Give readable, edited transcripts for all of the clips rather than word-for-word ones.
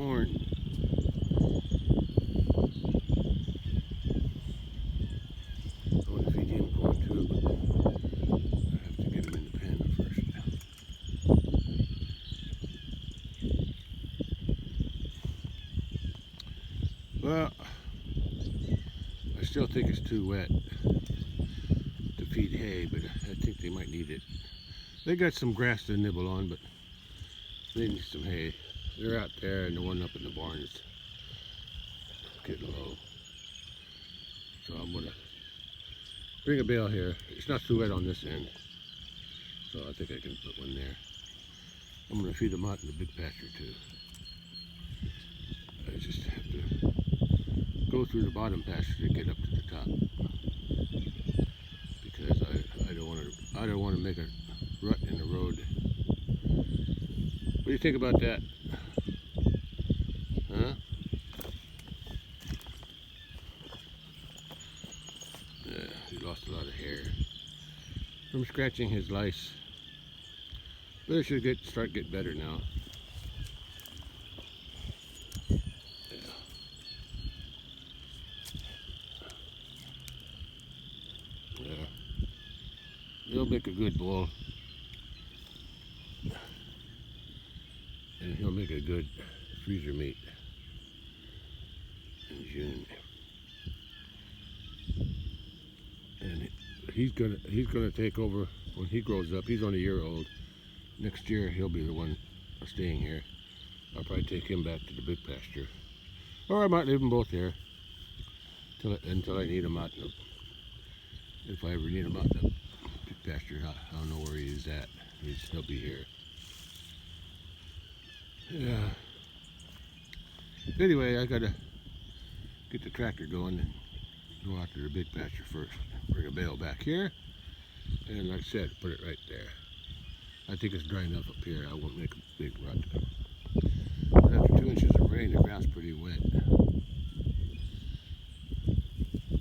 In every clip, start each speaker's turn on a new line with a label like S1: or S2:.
S1: corn. I want to feed him corn too, but I have to get him in the pen first. Well, I still think it's too wet to feed hay, but I think they might need it. They got some grass to nibble on, but they need some hay. They're out there, and the one up in the barn is getting low. So I'm gonna bring a bale here. It's not too wet on this end, so I think I can put one there. I'm gonna feed them out in the big pasture too. I just have to go through the bottom pasture to get up to the top, because I don't want to make a rut in the road. What do you think about that? Huh? Yeah, he lost a lot of hair from scratching his lice, but it should start getting better now. He'll make a good bull, and he'll make a good freezer meat in June. And he's gonna take over when he grows up. He's only a year old. Next year he'll be the one staying here. I'll probably take him back to the big pasture, or I might leave them both here until I need them out. If I ever need them out in the big pasture, I don't know where he is at. He'll be here. Yeah. Anyway, I gotta get the tractor going and go out to the big pasture first. Bring a bale back here, and like I said, put it right there. I think it's dry enough up here. I won't make a big rut. But after 2 inches of rain, the ground's pretty wet.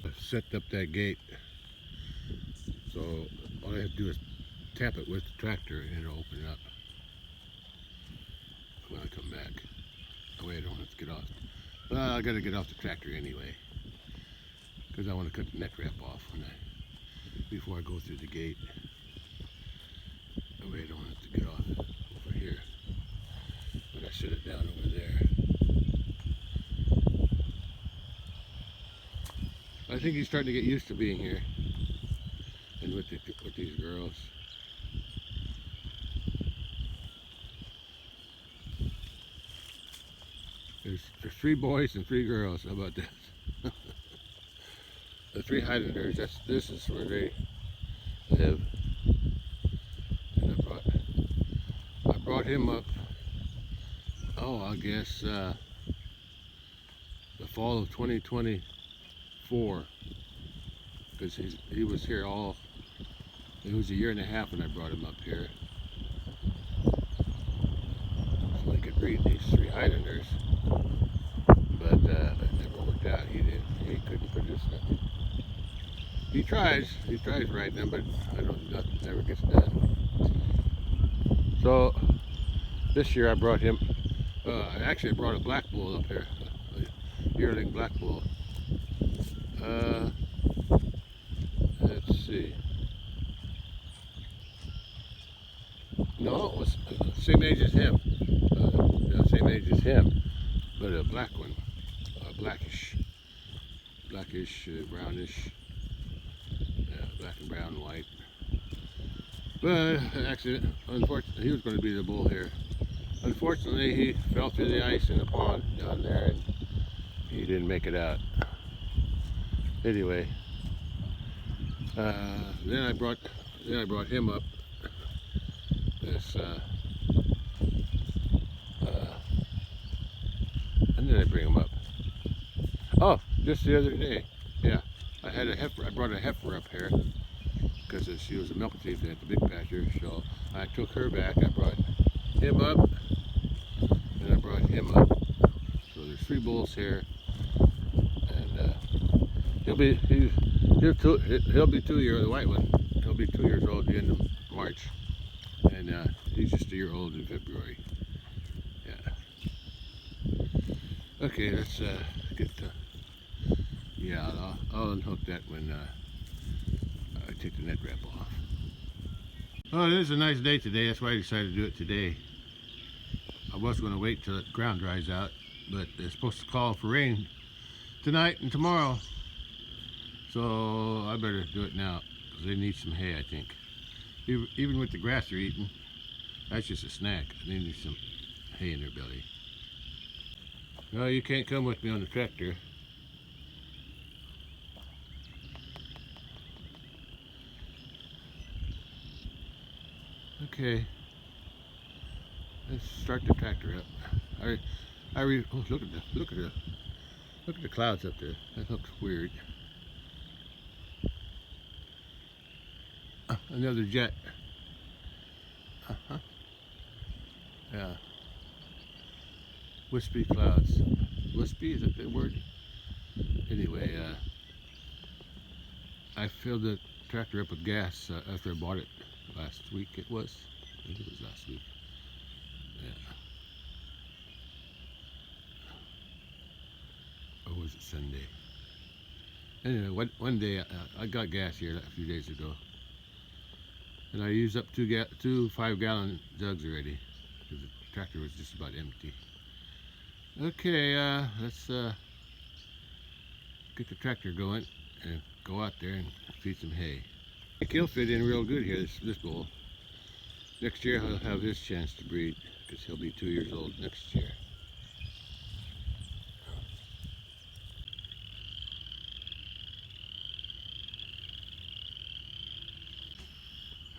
S1: I set up that gate, so all I have to do is tap it with the tractor and it'll open it up when I come back. That way I don't have to get off. Well, I gotta get off the tractor anyway, because I want to cut the neck wrap off before I go through the gate. That way I don't have to get off over here when I set it down over there. I think he's starting to get used to being here and with these girls. There's 3 boys and 3 girls. How about that? The 3 Highlanders. This is where they live. And I brought him up. Oh, I guess the fall of 2024, because he was here all. It was a year and a half when I brought him up here, so I could breed these 3 Highlanders. But it never worked out. He couldn't produce nothing. He tries right now, but nothing ever gets done. So this year I brought him. I brought a black bull up here, a yearling black bull. Let's see. No, it was the same age as him. Same age as him, but a black one, blackish, brownish, black and brown, white. But accident, unfortunately, he was going to be the bull here. Unfortunately, he fell through the ice in the pond down there, and he didn't make it out. Anyway, then I brought him up. And then I bring him up. Oh, just the other day, yeah, I had a heifer. I brought a heifer up here because she was a milk thief at the big pasture. So I took her back. I brought him up, and I brought him up. So there's 3 bulls here, and he'll be 2 years. The white one, he'll be 2 years old at the end of March, and he's just a year old in February. Yeah. Okay, let's get the, yeah, I'll unhook that when I take the net wrap off. Oh, it is a nice day today. That's why I decided to do it today. I was going to wait till the ground dries out, but they're supposed to call for rain tonight and tomorrow. So I better do it now because they need some hay, I think. Even with the grass they're eating, that's just a snack. They need some hay in their belly. No, you can't come with me on the tractor. Okay, let's start the tractor up. Oh, look at the clouds up there. That looks weird. Another jet. Uh-huh. Yeah. Wispy clouds. Wispy, is that the word? Anyway, I filled the tractor up with gas after I bought it last week. I think it was last week. Yeah. Or was it Sunday? Anyway, one day I got gas here a few days ago, and I used up two 5-gallon jugs already because the tractor was just about empty. Okay, let's get the tractor going and go out there and feed some hay. He'll fit in real good here, this bull. Next year he'll have his chance to breed because he'll be 2 years old next year.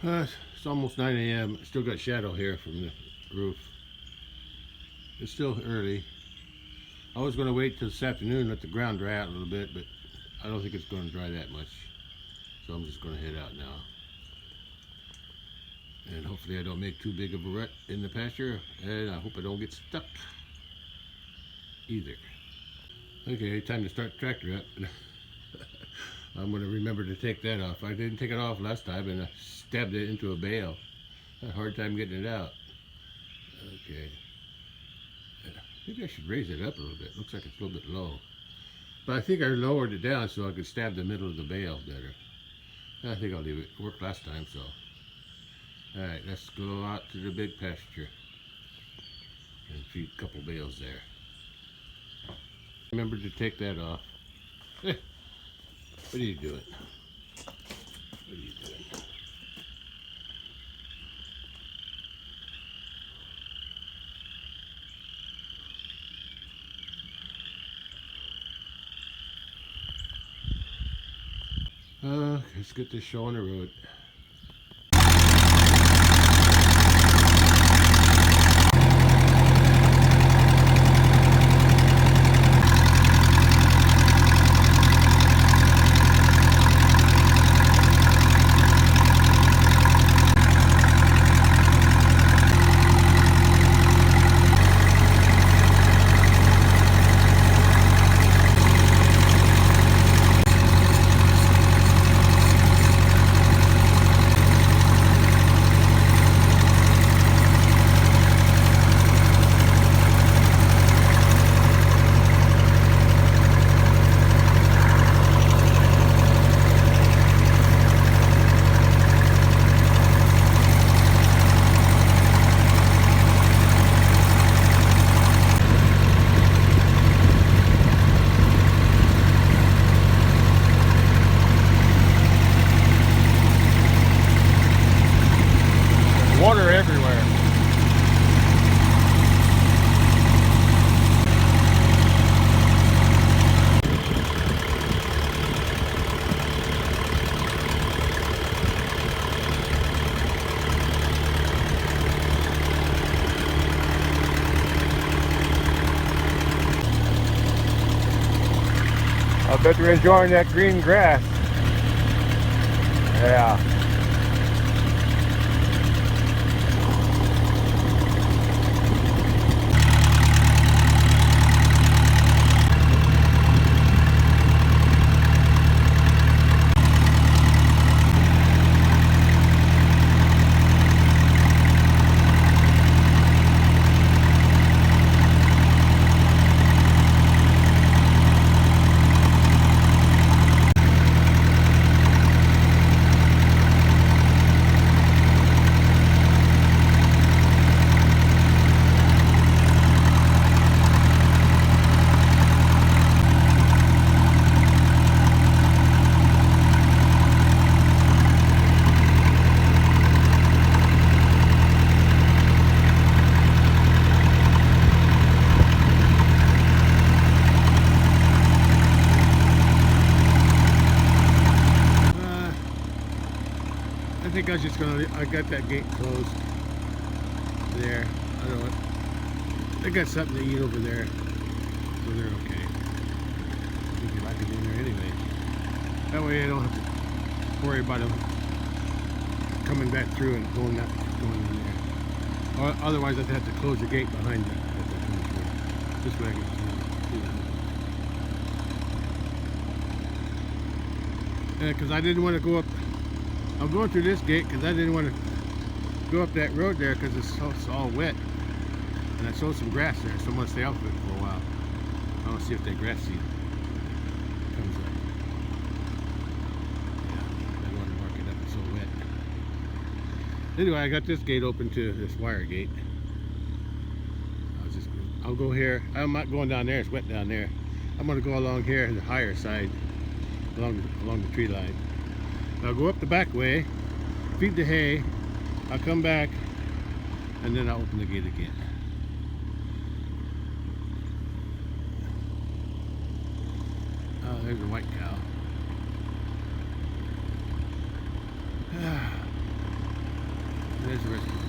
S1: It's almost 9 a.m. Still got shadow here from the roof. It's still early. I was going to wait till this afternoon and let the ground dry out a little bit, but I don't think it's going to dry that much. So I'm just going to head out now. And hopefully I don't make too big of a rut in the pasture, and I hope I don't get stuck either. Okay, time to start the tractor up. I'm going to remember to take that off. I didn't take it off last time and I stabbed it into a bale. I had a hard time getting it out. Okay. Maybe I should raise it up a little bit. Looks like it's a little bit low. But I think I lowered it down so I could stab the middle of the bale better. I think I'll leave it. It worked last time, so. Alright, let's go out to the big pasture and feed a couple bales there. Remember to take that off. What are you doing? What are you doing? Let's get this show on the road. Water everywhere. I bet you're enjoying that green grass. Yeah. think I got that gate closed there. I don't know what. They got something to eat over there, so they're okay. I think they like it in there anyway. That way I don't have to worry about them coming back through and going in there. Or otherwise I'd have to close the gate behind them if they come through. This way I can see them. Because I didn't want to go up. I'm going through this gate because I didn't want to go up that road there because it's all wet. And I sowed some grass there, so I'm going to stay off of it for a while. I want to see if that grass seed comes up. Yeah, I don't want to mark it up, it's so wet. Anyway, I got this gate open to this wire gate. I'll go here. I'm not going down there, it's wet down there. I'm going to go along here, the higher side, along the tree line. I'll go up the back way, feed the hay, I'll come back, and then I'll open the gate again. Oh, there's a white cow. There's the rest of them.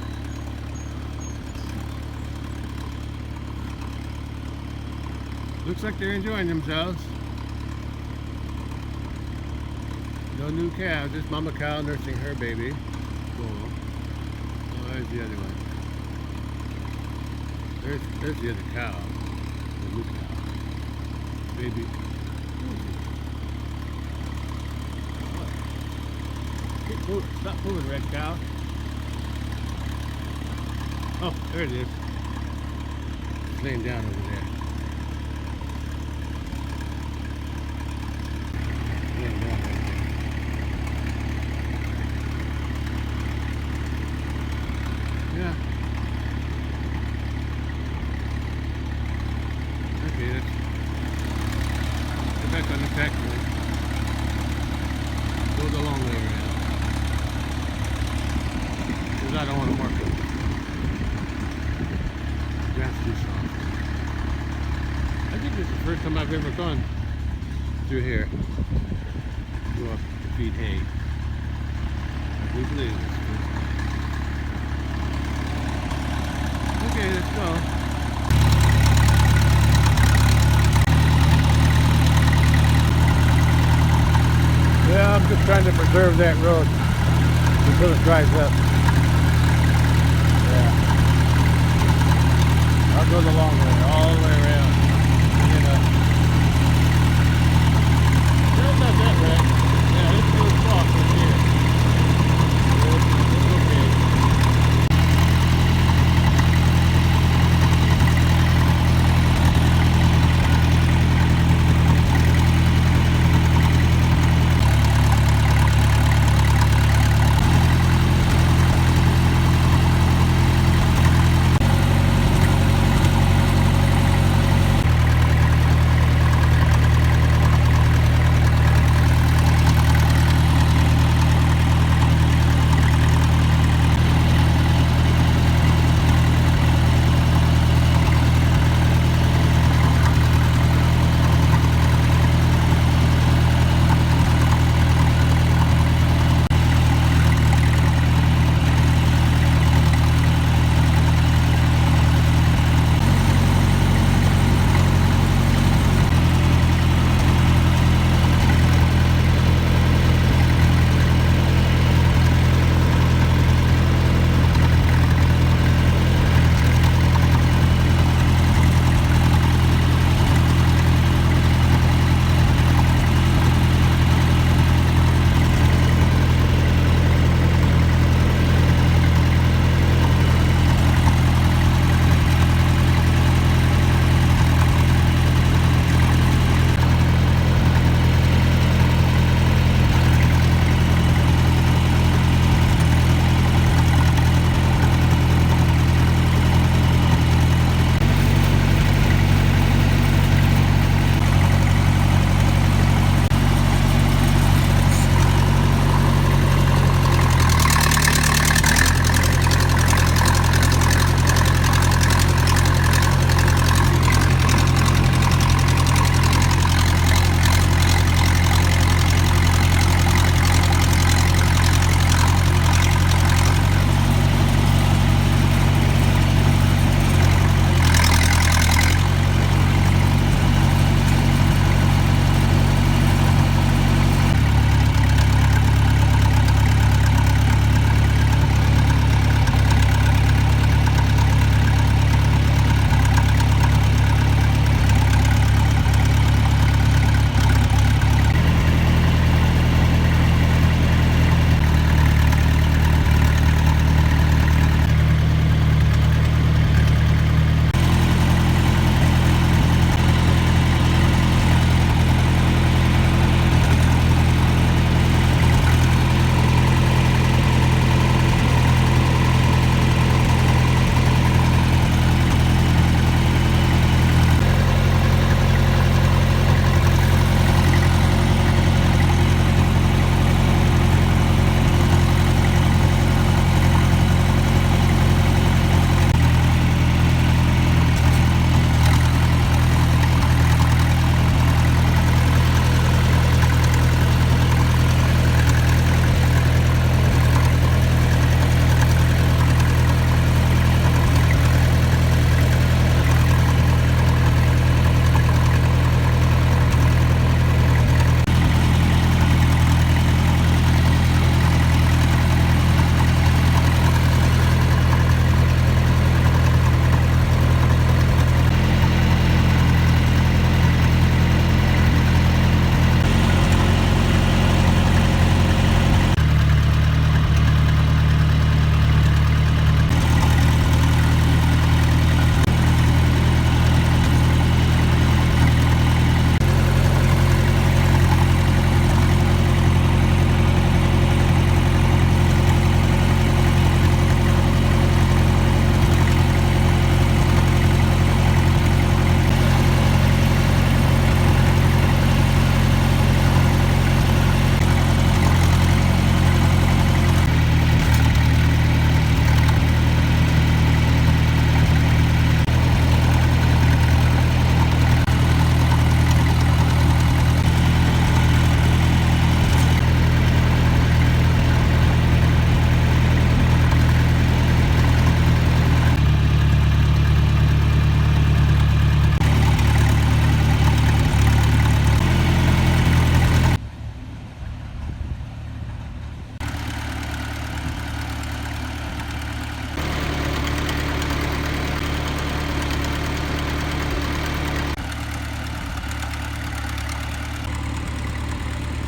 S1: Looks like they're enjoying themselves. No new cow, just mama cow nursing her baby. Cool. Oh, there's the other one. There's the other cow. The new cow. Baby. Stop moving, red cow. Oh, there it is. It's laying down over there. Laying down right there. Yeah. Okay, let's go back on the trackway. Go the long way around. Because I don't want to mark it. Grass too soft. I think this is the first time I've ever gone through here. Go up to feed hay. I do believe this. Okay, let's go. Yeah, I'm just trying to preserve that road until it dries up. Yeah. I'll go the long way, all the way around. You know. It's not that bad. Yeah, it's really soft in here. It's okay.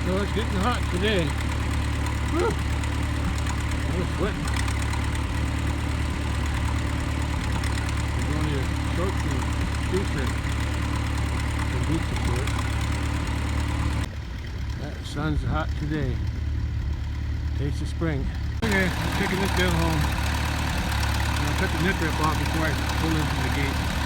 S1: So it's getting hot today. Whew. I was sweating. There's only a shorts and t-shirt and boots, of course. That sun's hot today. Taste of spring. Okay, I'm taking this bale home. I'll cut the nip wrap off before I pull in from the gate.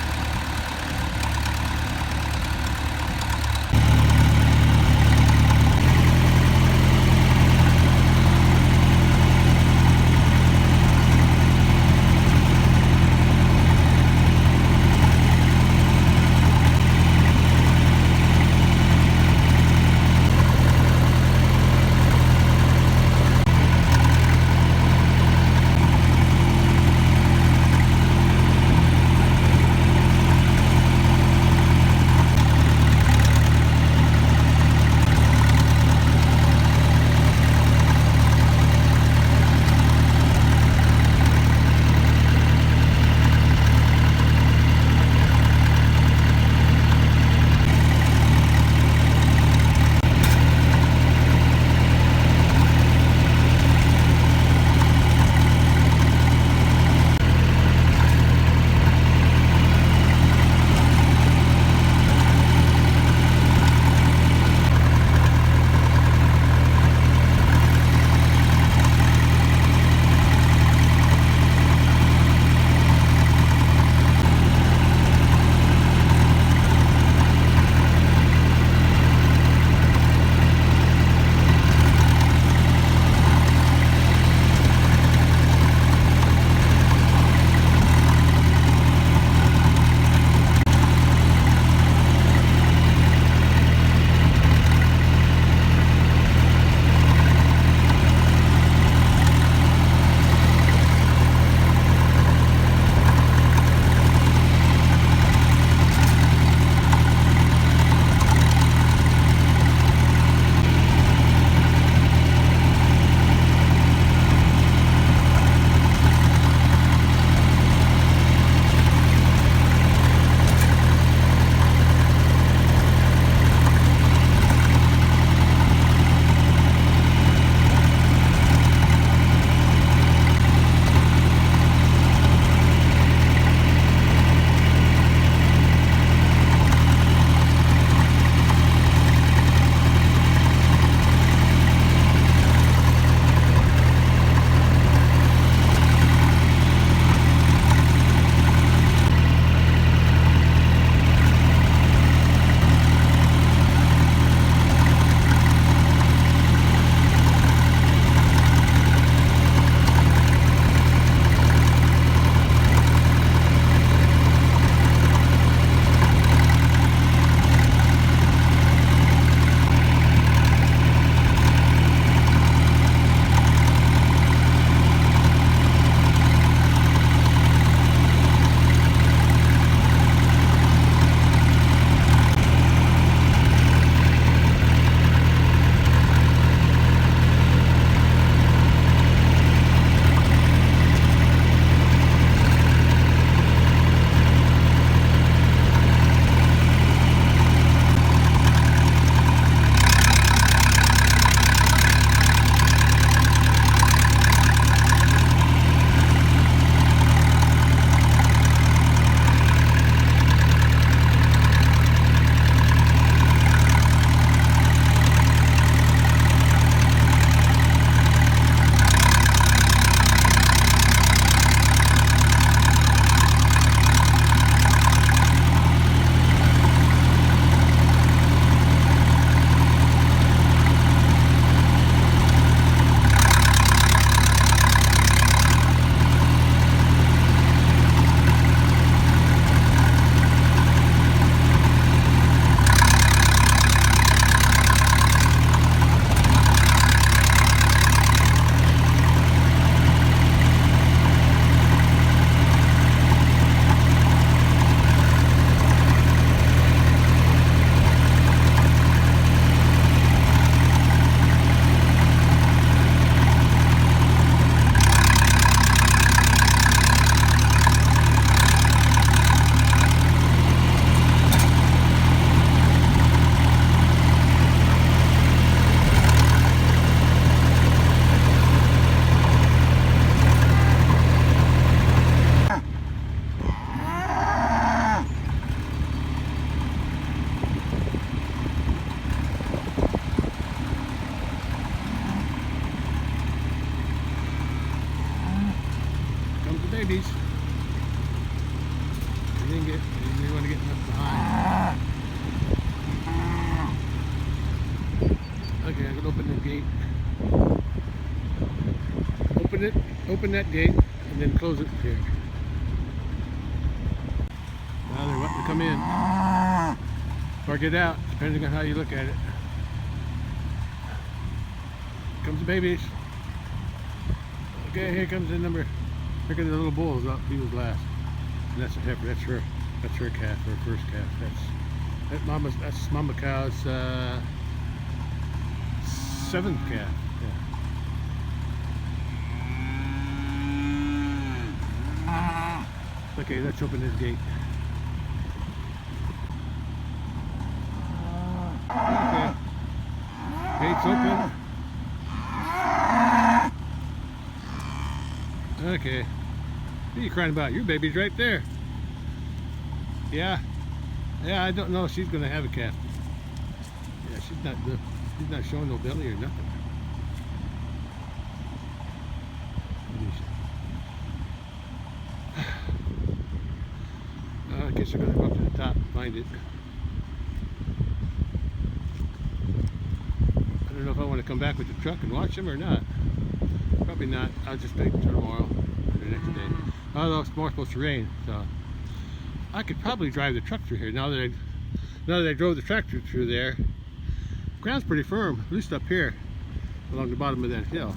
S1: babies. You didn't want to get left behind. Okay, I'm gonna open the gate. Open that gate, and then close it here. Now they're wanting to come in or get out, depending on how you look at it. Here comes the babies. Okay, here comes the number. Look at the little bulls up. He was last. And that's a heifer. That's her calf, her first calf. That's mama cow's seventh calf. Yeah. Okay, let's open this gate. Okay. Gate's open. Okay. What are you crying about? Your baby's right there. Yeah. Yeah, I don't know if she's gonna have a calf. Yeah, she's not showing no belly or nothing. I guess I'm gonna go up to the top and find it. I don't know if I want to come back with the truck and watch them or not. Probably not. I'll just wait until tomorrow or the next day. Although it's more supposed to rain, so I could probably drive the truck through here. Now that I drove the tractor through there, the ground's pretty firm, at least up here along the bottom of that hill.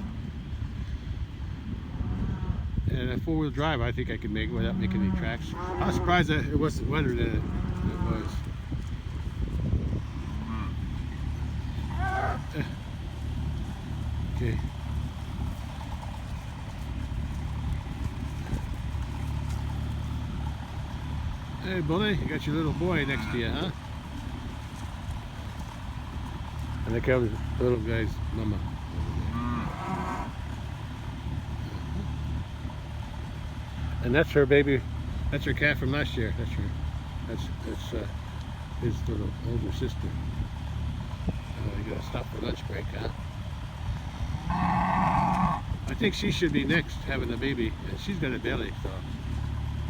S1: And a four-wheel drive, I think I could make it without making any tracks. I was surprised that it wasn't wetter than it was. Okay. Hey, Bully, you got your little boy next to you, huh? And they call the little guy's mama. And that's her baby. That's her calf from last year. That's his little older sister. You gotta stop for lunch break, huh? I think she should be next having a baby, and she's got a belly, so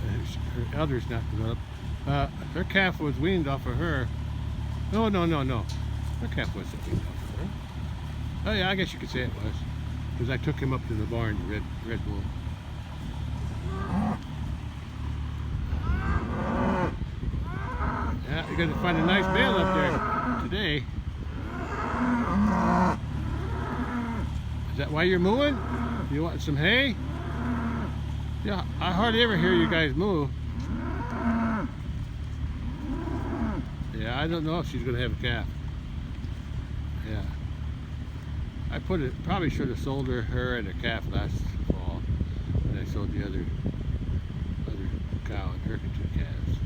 S1: her elder's not developed. Her calf was weaned off of her. No. Her calf wasn't weaned off of her. Oh yeah, I guess you could say it was, because I took him up to the barn, the Red Bull. Yeah, you're gonna find a nice bale up there today. Is that why you're mooing? You want some hay? Yeah, I hardly ever hear you guys moo. Yeah, I don't know if she's gonna have a calf. Yeah, I probably should have sold her and a calf last fall, and I sold the other cow and her 2 calves.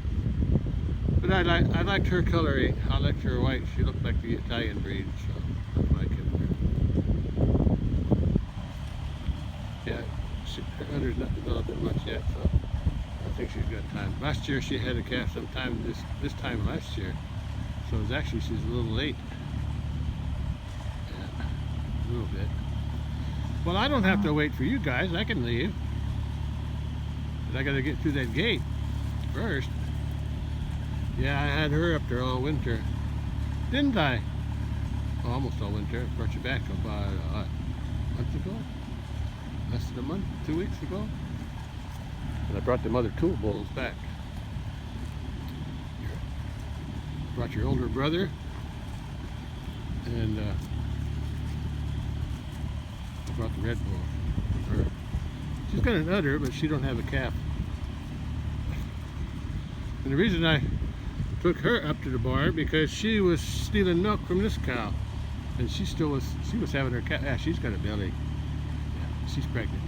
S1: But I liked her coloring. I liked her white. She looked like the Italian breed, so that's why I kept her. Yeah, her udder's not developing much yet, so I think she's got time. Last year she had a calf sometime this time last year, so it was actually she's a little late. Yeah, a little bit. Well, I don't have to wait for you guys. I can leave, but I got to get through that gate first. Yeah, I had her up there all winter, didn't I? Oh, almost all winter. I brought you back about a month ago. Less than a month, 2 weeks ago. And I brought them other 2 bulls back. I brought your older brother, and I brought the Red Bull for her. She's got an udder, but she don't have a calf. And the reason I took her up to the barn because she was stealing milk from this cow, and she was having her calf. Yeah, she's got a belly. Yeah, she's pregnant.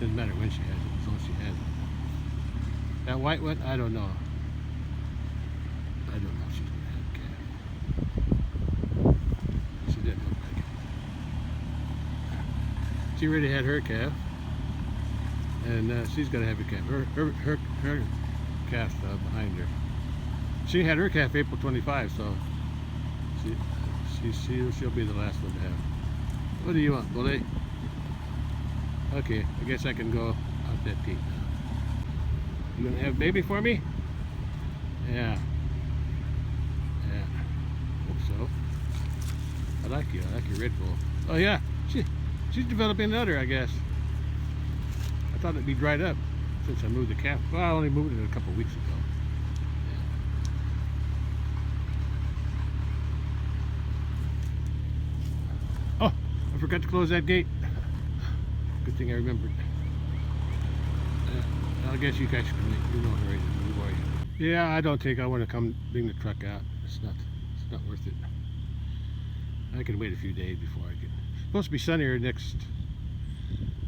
S1: Doesn't matter when she has it, as long as she has it. That white one, I don't know. I don't know if she's gonna have a calf. She didn't look like it. She already had her calf, and she's gonna have a calf. Her calf behind her. She had her calf April 25, so she'll be the last one to have. What do you want, Bully? Okay, I guess I can go out that gate now. You gonna have a baby for me? Yeah. Yeah. Hope so. I like you. I like your Red Bull. Oh yeah. She's developing another, I guess. I thought it'd be dried up since I moved the calf. Well, I only moved it a couple weeks ago. Yeah. Oh, I forgot to close that gate. Good thing I remembered. I guess you guys can, you know, right? Yeah, I don't think I want to come bring the truck out. It's not worth it. I can wait a few days before I get. It's supposed to be sunnier next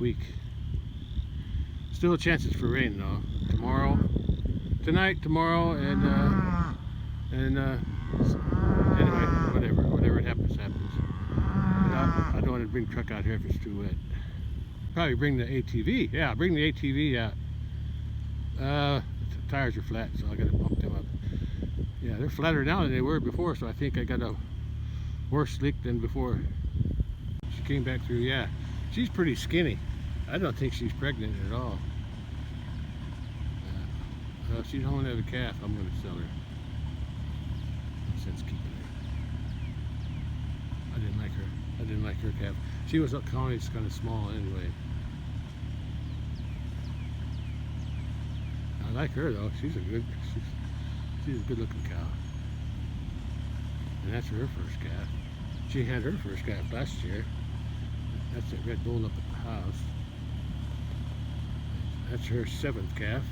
S1: week. Still chances for rain though. Tonight, tomorrow, and anyway, whatever it happens. I don't want to bring the truck out here if it's too wet. Probably bring the ATV. Yeah, bring the ATV out. The tires are flat, so I got to pump them up. Yeah, they're flatter now than they were before, so I think I got a worse leak than before. She came back through. Yeah, she's pretty skinny. I don't think she's pregnant at all. If she's holding out a calf, I'm going to sell her. No sense keeping her. I didn't like her calf. She was kind of small anyway. I like her though. She's a good looking cow. And that's her first calf. She had her first calf last year. That's that Red Bull up at the house. That's her 7th calf.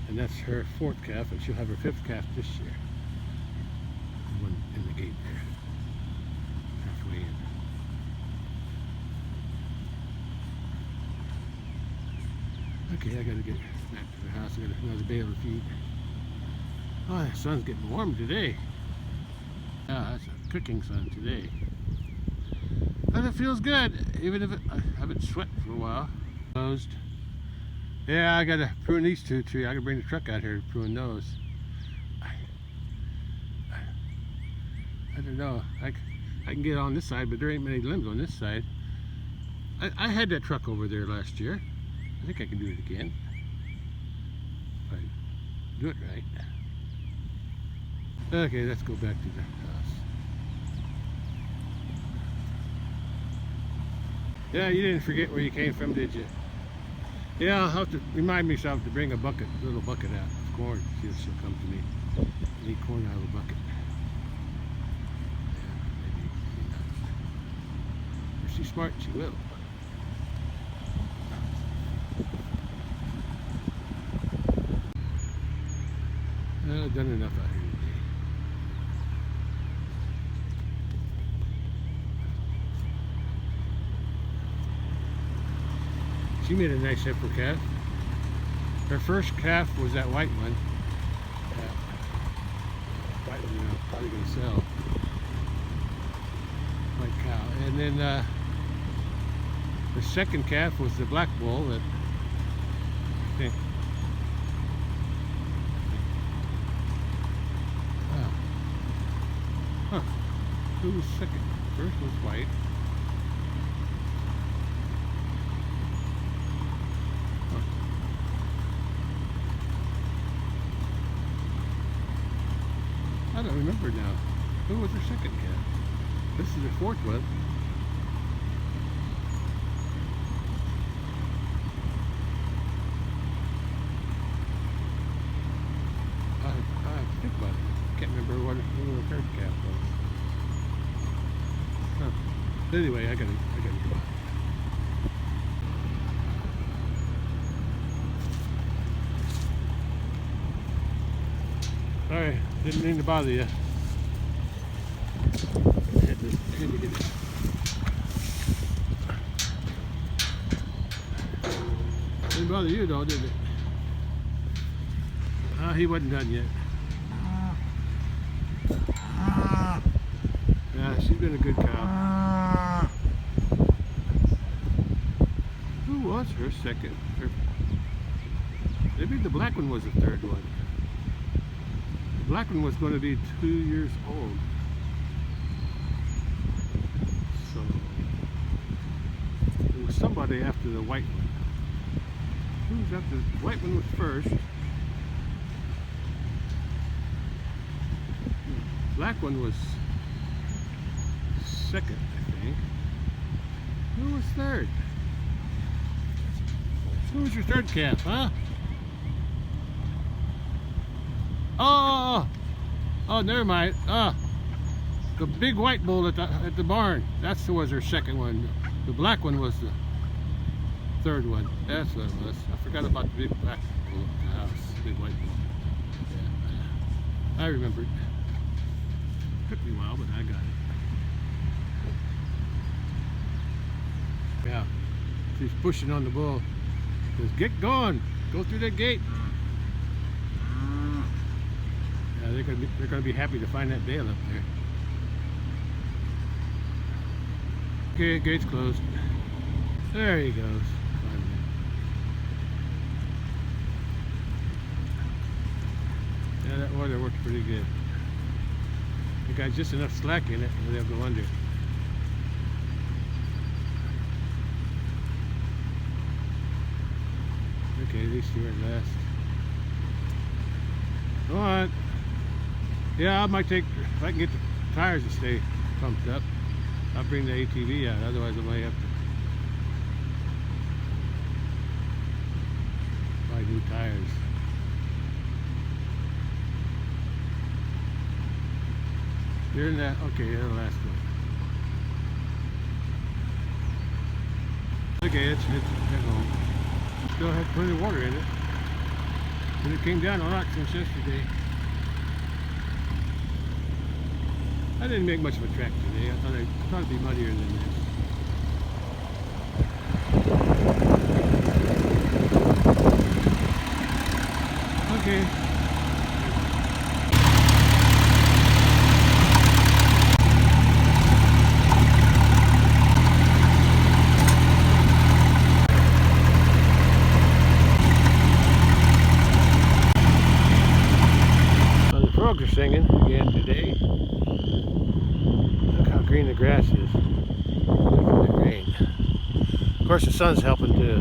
S1: And that's her 4th calf, and she'll have her 5th calf this year. The one in the gate there. Halfway in. Okay, I gotta get back to the house. I got another bale to feed. Oh, the sun's getting warm today. Yeah, that's a cooking sun today. And it feels good, even if I haven't sweat for a while. Closed. Yeah, I gotta prune these two trees. I gotta bring the truck out here to prune those. I don't know. I can get on this side, but there ain't many limbs on this side. I had that truck over there last year. I think I can do it again. If I do it right. Okay, let's go back to the house. Yeah, you didn't forget where you came from, did you? Yeah, I'll have to remind myself to bring a little bucket out of corn. See if she'll come to me. I need corn out of a bucket. Yeah, maybe not. If she's smart, she will. I've done enough out here today. She made a nice heifer calf. Her first calf was that white one. White one, I'm probably going to sell. White cow. And then the second calf was the black bull that I think. Huh. Who was second? First was white. I don't remember now. Who was her second calf? This is the 4th one. I think about it. Can't remember who the third calf was. Huh. Anyway, I gotta go. Sorry, didn't mean to bother you. I had to get it. Didn't bother you though, did it? He wasn't done yet. Yeah, she's been a good cow. Who was her second? Maybe the black one was the 3rd one. The black one was going to be 2 years old. So there was somebody after the white one. Who was after the white one was first? black one was second, I think. Who was third? Who was your third calf, huh? Oh, never mind. The big white bull at the barn. That was her second one. The black one was the third one. That's what it was. I forgot about the big black bull at the house. Big white bull. Yeah, I remembered. Took me a while, but I got it. Yeah, she's pushing on the bull. Says, "Get going! Go through that gate." Yeah, they're gonna be happy to find that bale up there. Okay, gate's closed. There he goes. Yeah, that water worked pretty good. It got just enough slack in it, and they'll go under. Okay, at least you're at last. Come on. Yeah, I might take, if I can get the tires to stay pumped up, I'll bring the ATV out, otherwise I might have to buy new tires. You're in that, okay, you're the last one. Okay, it's at home. Still had plenty of water in it. And it came down a lot since yesterday. I didn't make much of a track today. I thought it'd be muddier than this. Okay. So the frogs are singing again today. Look how green the grass is. Look at the rain. Of course, the sun's helping too.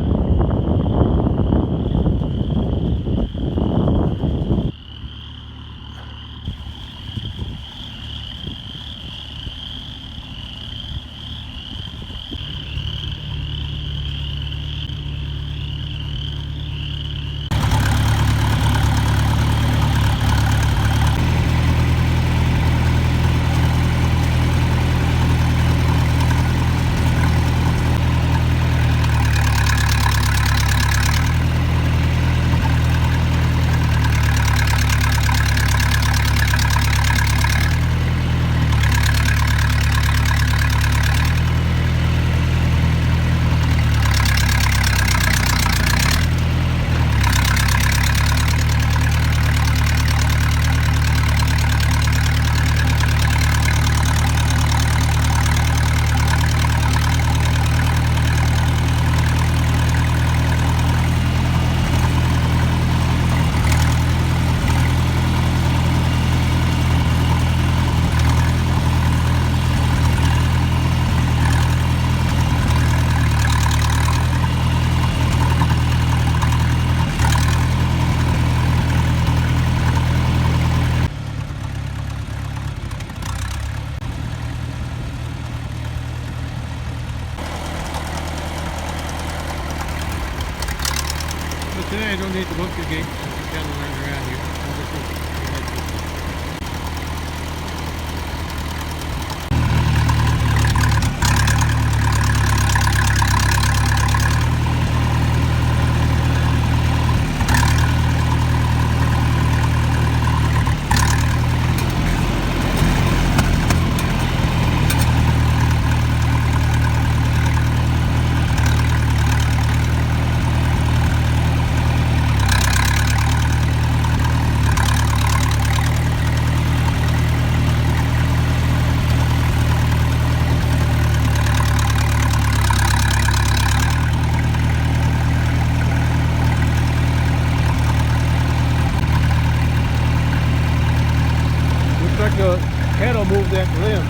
S1: Today I don't need to book the gate. I'm just kind of running around here. Looks like the cattle moved that limb.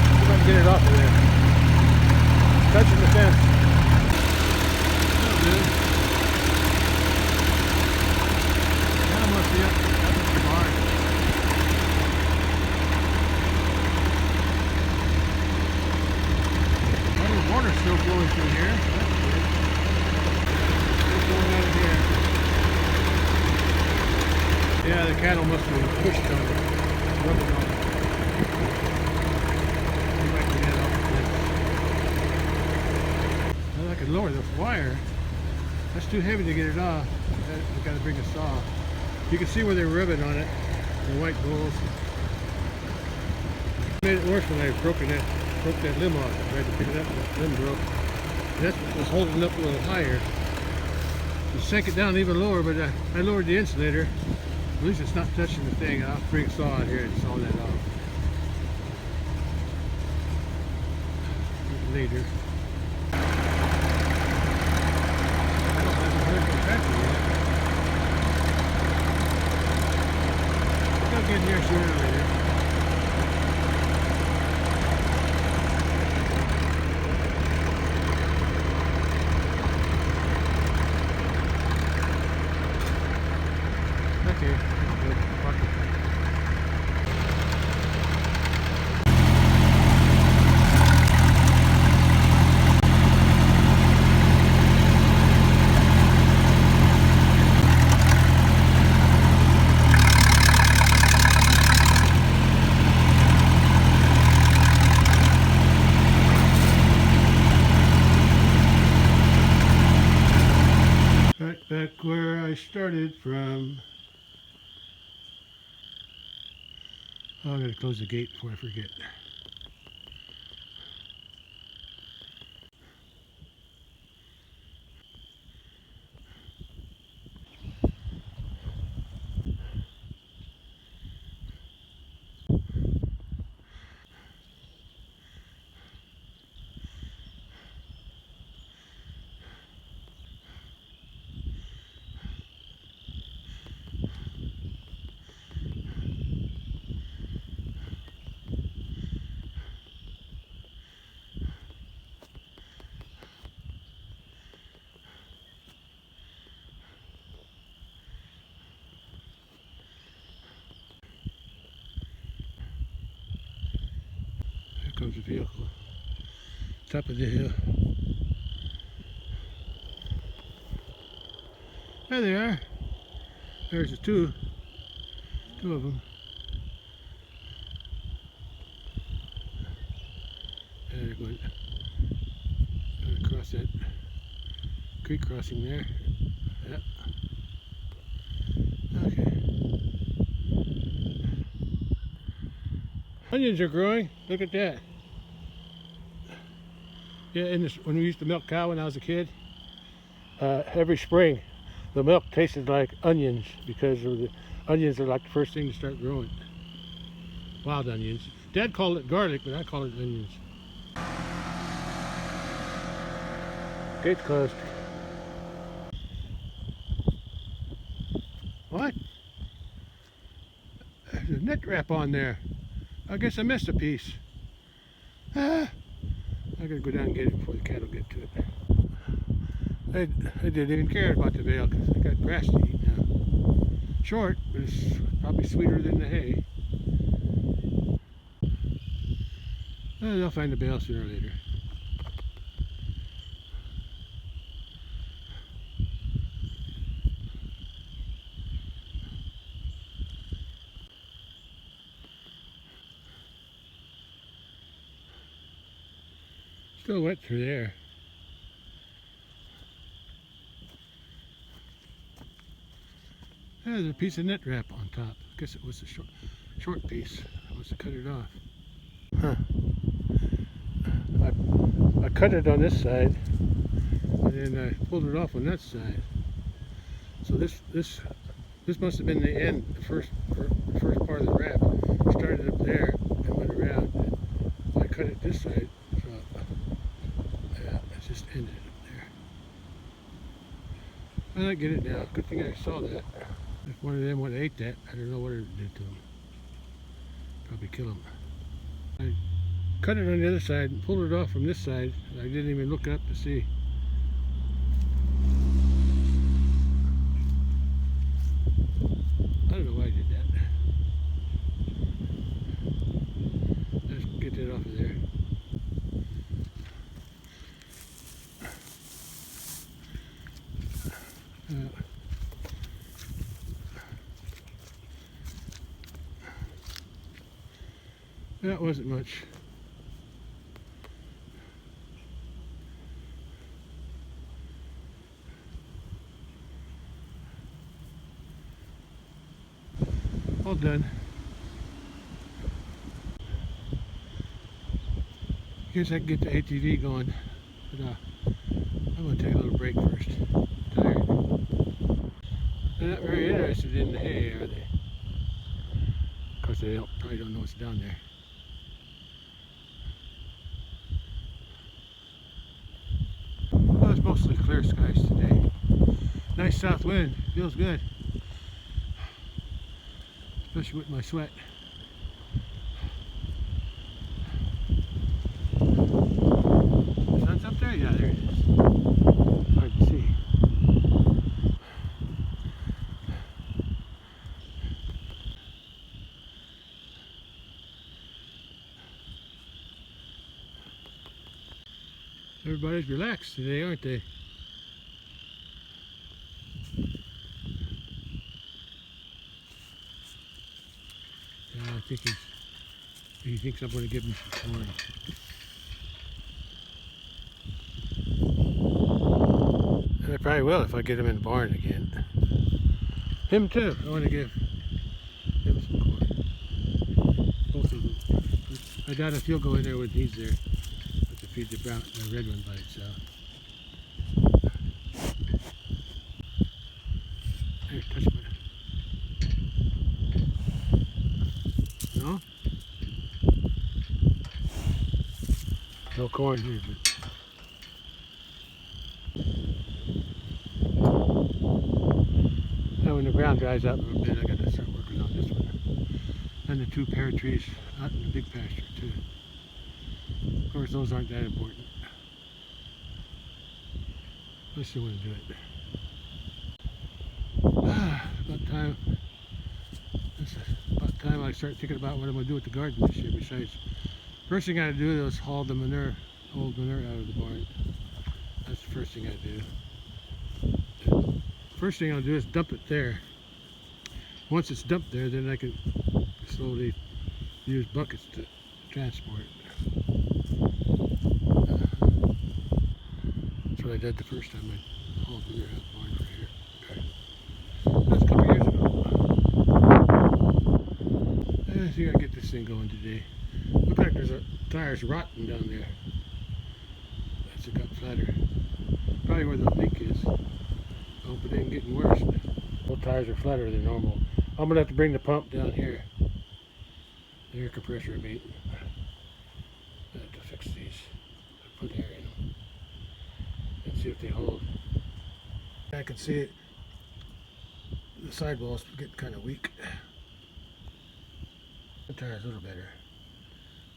S1: See if I can get it off of there. Touching the fence. That'll do. That must be up the barn. through here. That's good. What's going on here? Yeah, the cattle must have been pushed on it. Rubbing on it. You might get that off this. Well, I could lower the wire. That's too heavy to get it off. I've got to bring a saw. You can see where they're ribbon on it. The white balls. Made it worse when I broke that limb off. I tried to pick it up and that limb broke. That's what was holding it up a little higher. It sank it down even lower, but I lowered the insulator. At least it's not touching the thing. I'll bring a saw out here and saw that off. Later. I don't have a heard from the factory yet. I'll get in there sooner or later. Okay, that's good. Park it. Right back where I started from. Oh, I gotta close the gate before I forget. Here comes the vehicle. Top of the hill. There they are. There's the two of them. And they're going across that creek crossing there. Yep. Okay. Onions are growing. Look at that. Yeah, when we used to milk cow when I was a kid, every spring the milk tasted like onions because the onions are like the first thing to start growing. Wild onions. Dad called it garlic, but I call it onions. Gate's closed. What? There's a net wrap on there. I guess I missed a piece. I gotta go down and get it before the cattle get to it. I didn't even care about the bale because I got grass to eat now. Short, but it's probably sweeter than the hay. They'll find the bale sooner or later. Still wet through there. There's a piece of net wrap on top. I guess it was a short piece. I must have cut it off. Huh. I cut it on this side, and then I pulled it off on that side. So this must have been the end, the first part of the wrap. It started up there and went around. I cut it this side, so yeah, it just ended up there. I don't get it now. Good thing I saw that. If one of them would have ate that, I don't know what it would do to them. Probably kill them. I cut it on the other side and pulled it off from this side. I didn't even look up to see. I don't know why I did that. Let's get that off of there. That wasn't much. All done. Guess I can get the ATV going, but I'm going to take a little break first. I'm tired. They're not very interested in the hay, are they? Of course, they probably don't know what's down there. Well, it's mostly clear skies today. Nice south wind, feels good. Especially with my sweat. The sun's up there? Yeah, there it is. Hard to see. Everybody's relaxed today, aren't they? I think he thinks I'm going to give him some corn. And I probably will if I get him in the barn again. Him too. I want to give him some corn. Both of them. I doubt if he'll go in there when he's there. But to feed the red one by itself. There, touch my. No? No corn here, but. Now when the ground dries up a little bit, I got to start working on this one. And the 2 pear trees out in the big pasture too. Of course, those aren't that important. I still want to do it. About time. It's about time I start thinking about what I'm going to do with the garden this year. Besides, first thing I got to do is haul the old manure out of the barn. That's the first thing I do. First thing I'll do is dump it there. Once it's dumped there, then I can slowly use buckets to transport it. That's what I did the first time I hauled manure out of the barn for here. Okay. That's a couple years ago. I think I get this thing going today. Looks like there's a tires rotten down there. That's a got flatter. Probably where the leak is. I hope it ain't getting worse. Both tires are flatter than normal. I'm gonna have to bring the pump down here. The air compressor, I mean. I have to fix these. Put air in them. And see if they hold. I can see it. The sidewall's getting kind of weak. The tire's a little better,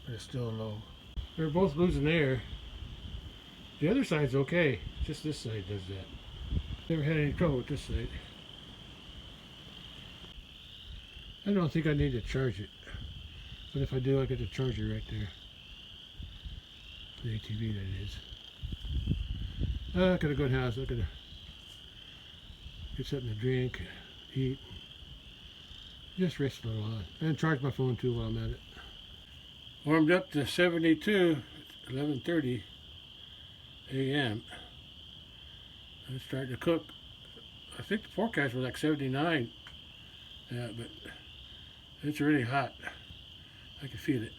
S1: but it's still low. They're both losing air. The other side's okay. Just this side does that. Never had any trouble with this side. I don't think I need to charge it, but if I do, I get the charger right there. The ATV, that is. I gotta go to the house. I gotta get something to drink, eat, just rest a little while, and charge my phone too while I'm at it. Warmed up to 72 at 11:30 a.m. I'm starting to cook. I think the forecast was like 79, but it's really hot. I can feel it.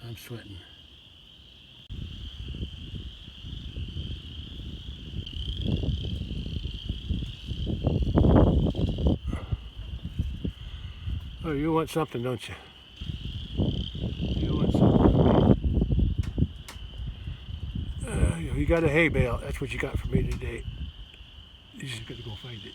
S1: I'm sweating. Oh, you want something, don't you? You want something. You got a hay bale. That's what you got for me today. You just got to go find it.